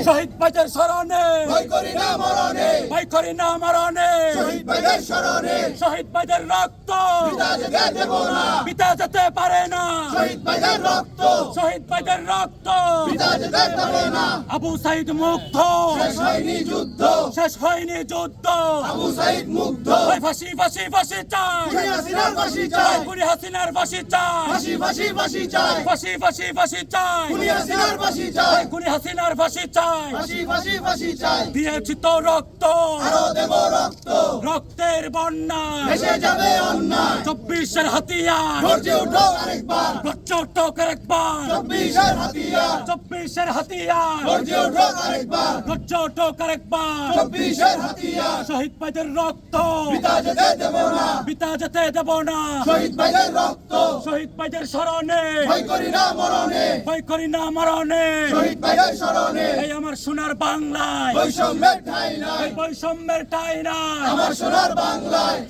শহীদ ভাইদের স্মরণে ভয় করি না মরণে, ভয় করি না মরণে শহীদ ভাইদের স্মরণে শহীদ ভাইদের রক্ত পিতা যেতে দেব না, পিতা যেতে পারে না শহীদ ভাইদের রক্ত শহীদ ভাইদের রক্ত পিতা যেতে দেব না। আবু সাইদ মুগ্ধ শেষ হয়নি যুদ্ধ, শেষ হয়নি যুদ্ধ আবু সাইদ মুগ্ধ। ওই ফাঁসি ফাঁসি ফাঁসি চাই খুনি হাসিনার ফাঁসি চাই, খুনি হাসিনার ফাঁসি চাই ফাঁসি ফাঁসি ফাঁসি চাই, ফাঁসি ফাঁসি ফাঁসি চাই খুনি হাসিনার ফাঁসি চাই, খুনি হাসিনার ফাঁসি চাই ফাঁসি ফাঁসি ফাঁসি চাই। দিয়েছি তো রক্ত আরো দেব রক্ত, রক্তের বন্যা ভেসে যাবে অন্যায়। 24-এর হাতিয়ার গর্জে উঠো আরেকবার, প্রচোটক একবার 24-এর হাতিয়ার। 24-এর হাতিয়ার গর্জে উঠো আরেকবার, প্রচোটক একবার 24-এর হাতিয়ার। শহীদ ভাইদের রক্ত পিতা যেতে দেব না, পিতা যেতে দেব না শহীদ ভাইদের রক্ত শহীদ ভাইদের স্মরণে ভয় করি না মরণে, ভয় করি না মরণে শহীদ ভাইদের স্মরণে এই আমার সোনার বাংলায় বৈষম্যের ঠাঁই নাই, বৈষম্যের ঠাঁই নাই আমার সোনার বাংলায়।